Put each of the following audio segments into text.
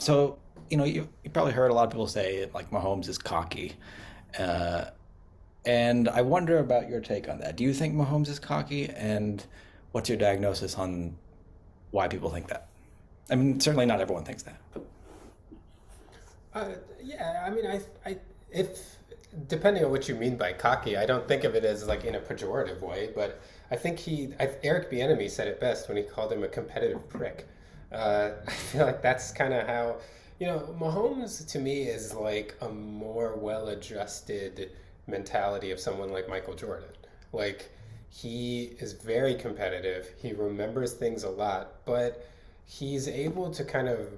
So, you probably heard a lot of people say like Mahomes is cocky. Uh, and I wonder about your take on that. Do you think Mahomes is cocky? And what's your diagnosis on why people think that? I mean, certainly not everyone thinks that. Yeah, I mean, if depending on what you mean by cocky, I don't think of it as like in a pejorative way, but I think Eric Bieniemy said it best when he called him a competitive prick. I feel like that's kind of how, Mahomes to me is like a more well-adjusted mentality of someone like Michael Jordan. Like he is very competitive. He remembers things a lot, but he's able to kind of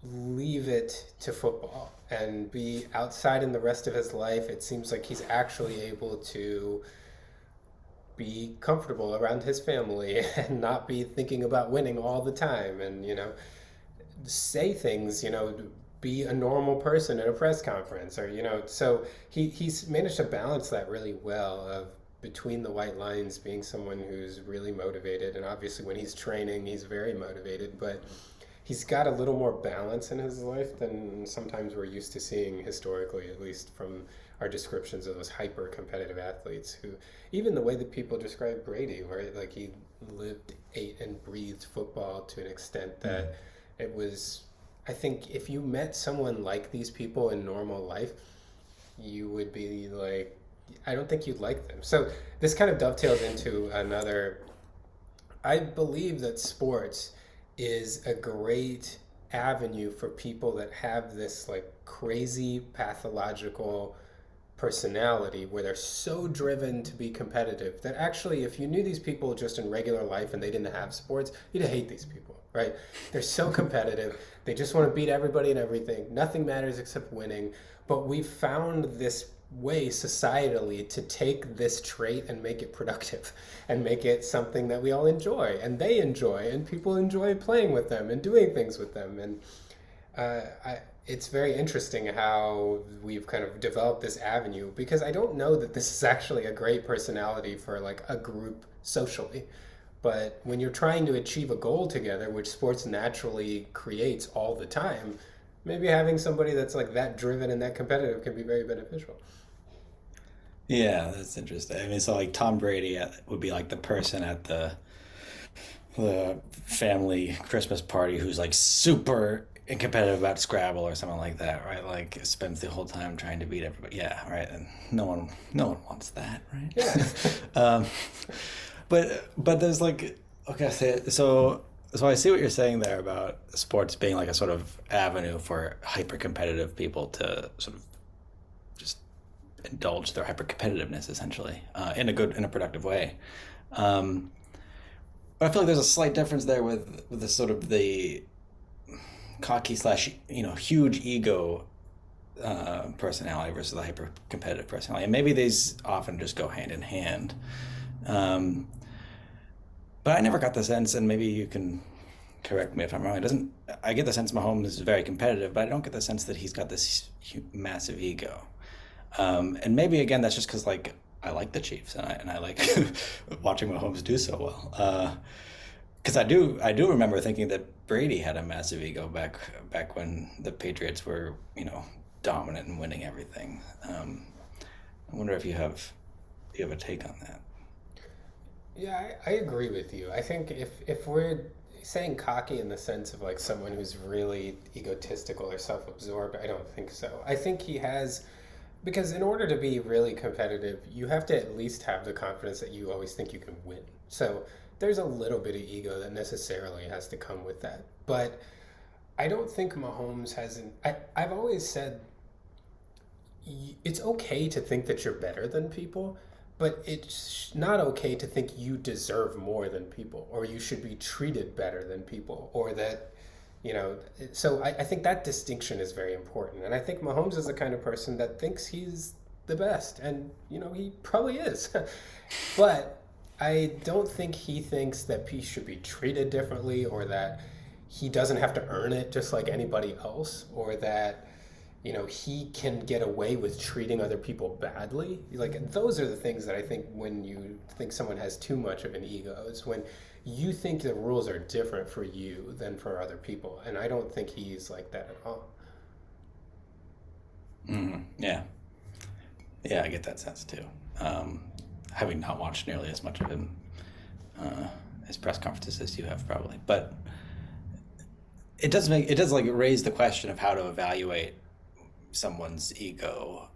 leave it to football and be outside in the rest of his life. It seems like he's actually able to be comfortable around his family and not be thinking about winning all the time and, say things, be a normal person in a press conference or, so he's managed to balance that really well of between the white lines being someone who's really motivated and obviously when he's training he's very motivated but he's got a little more balance in his life than sometimes we're used to seeing historically, at least from our descriptions of those hyper competitive athletes who, even the way that people describe Brady, right? Like he lived, ate, and breathed football to an extent that it was, I think if you met someone like these people in normal life, you would be like, I don't think you'd like them. So this kind of dovetails into another. I believe that sports is a great avenue for people that have this like crazy pathological personality where they're so driven to be competitive that actually if you knew these people just in regular life and they didn't have sports, you'd hate these people, right? They're so competitive. They just want to beat everybody and everything. Nothing matters except winning. But we've found this way societally to take this trait and make it productive and make it something that we all enjoy and they enjoy and people enjoy playing with them and doing things with them and it's very interesting how we've kind of developed this avenue because I don't know that this is actually a great personality for like a group socially. But when you're trying to achieve a goal together, which sports naturally creates all the time, maybe having somebody that's like that driven and that competitive can be very beneficial. Yeah, that's interesting. I mean, so like Tom Brady would be like the person at the family Christmas party who's like super competitive about Scrabble or something like that, right? Like spends the whole time trying to beat everybody. Yeah, right. And no one wants that, Yeah. right? But there's like okay, so I see what you're saying there about sports being like a sort of avenue for hyper competitive people to sort of just indulge their hyper competitiveness essentially in a productive way. Um, but I feel like there's a slight difference there with the sort of the cocky slash huge ego personality versus the hyper competitive personality, and maybe these often just go hand in hand. Um, but I never got the sense, and maybe you can correct me if I'm wrong. It doesn't. I get the sense Mahomes is very competitive, but I don't get the sense that he's got this massive ego. And maybe again that's just because like I like the Chiefs and I like watching Mahomes do so well. Because I do remember thinking that Brady had a massive ego back when the Patriots were dominant and winning everything. I wonder if you have a take on that. Yeah, I agree with you. I think if we're saying cocky in the sense of like someone who's really egotistical or self-absorbed, I don't think so. I think he has because in order to be really competitive, you have to at least have the confidence that you always think you can win. So there's a little bit of ego that necessarily has to come with that. But I don't think Mahomes has an. I've always said it's okay to think that you're better than people, but it's not okay to think you deserve more than people or you should be treated better than people or that, so I think that distinction is very important. And I think Mahomes is the kind of person that thinks he's the best. And, he probably is. But I don't think he thinks that he should be treated differently or that he doesn't have to earn it just like anybody else or that he can get away with treating other people badly. Like those are the things that I think when you think someone has too much of an ego, it's when you think the rules are different for you than for other people, and I don't think he's like that at all. Yeah, yeah, I get that sense too. Um, Having not watched nearly as much of him, uh, his press conferences as you have probably, but it does like raise the question of how to evaluate someone's ego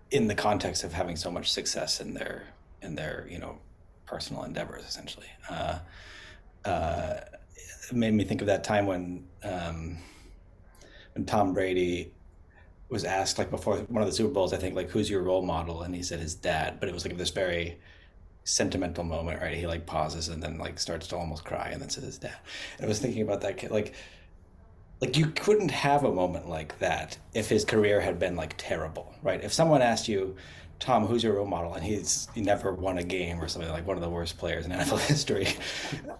in the context of having so much success in their personal endeavors essentially. Uh, it made me think of that time when Tom Brady was asked like before one of the Super Bowls, I think, like, who's your role model, and he said his dad, but it was like this very sentimental moment, right? He like pauses and then like starts to almost cry and then says his dad. And I was thinking about that kid, like you couldn't have a moment like that if his career had been like terrible, right? If someone asked you, Tom, who's your role model, and he never won a game or something, like one of the worst players in NFL history,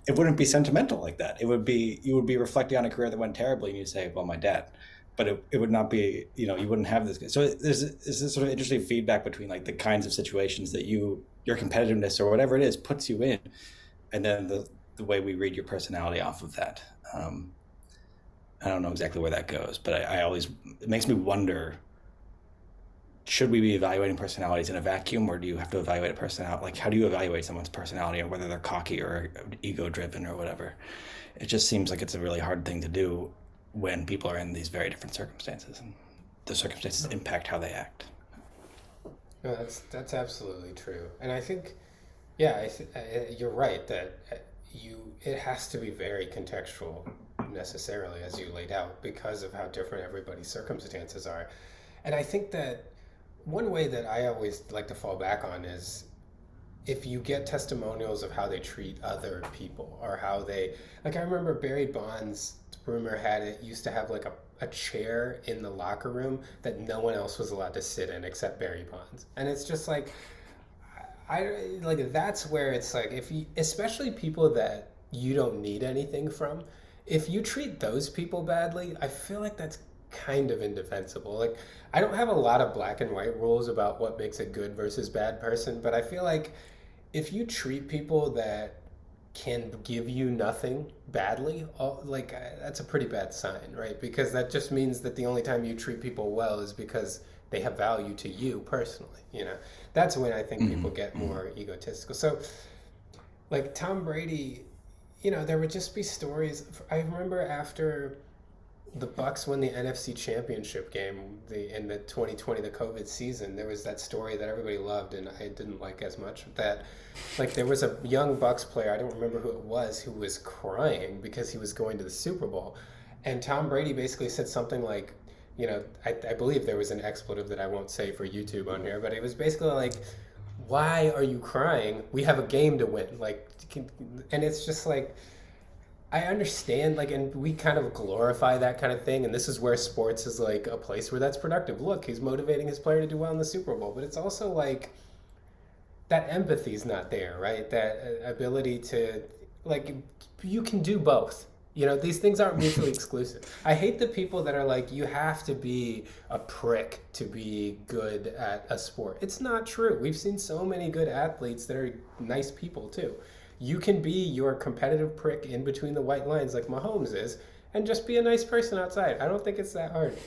it wouldn't be sentimental like that. It would be, you would be reflecting on a career that went terribly, and you'd say, well, my dad. But it would not be, you wouldn't have this. So there's this sort of interesting feedback between like the kinds of situations that your competitiveness or whatever it is puts you in, and then the way we read your personality off of that. Um, I don't know exactly where that goes, but I always, it makes me wonder, should we be evaluating personalities in a vacuum, or do you have to evaluate a personality? Like, how do you evaluate someone's personality, or whether they're cocky or ego driven or whatever? It just seems like it's a really hard thing to do when people are in these very different circumstances, and the circumstances impact how they act. No, that's absolutely true, and I think, yeah, you're right that it has to be very contextual necessarily as you laid out because of how different everybody's circumstances are, and I think that one way that I always like to fall back on is if you get testimonials of how they treat other people or how they, like, I remember Barry Bonds, rumor had it, used to have like a chair in the locker room that no one else was allowed to sit in except Barry Bonds, and it's just like, I like, that's where it's like, if you, especially people that you don't need anything from, if you treat those people badly, I feel like that's kind of indefensible. Like, I don't have a lot of black and white rules about what makes a good versus bad person, but I feel like if you treat people that can give you nothing badly, like, that's a pretty bad sign, right? Because that just means that the only time you treat people well is because they have value to you personally. That's when I think people get more egotistical. So, like Tom Brady, there would just be stories. I remember after the Bucks won the NFC Championship game, in the 2020, the COVID season, there was that story that everybody loved and I didn't like as much. That, like, there was a young Bucks player, I don't remember who it was, who was crying because he was going to the Super Bowl, and Tom Brady basically said something like, I believe there was an expletive that I won't say for YouTube on here, but it was basically like, "Why are you crying? We have a game to win." Like, and it's just like, I understand, like, and we kind of glorify that kind of thing, and this is where sports is like a place where that's productive. Look, he's motivating his player to do well in the Super Bowl, but it's also like that empathy's not there, right? That ability to, like, you can do both. These things aren't mutually exclusive. I hate the people that are like, you have to be a prick to be good at a sport. It's not true. We've seen so many good athletes that are nice people too. You can be your competitive prick in between the white lines like Mahomes is, and just be a nice person outside. I don't think it's that hard.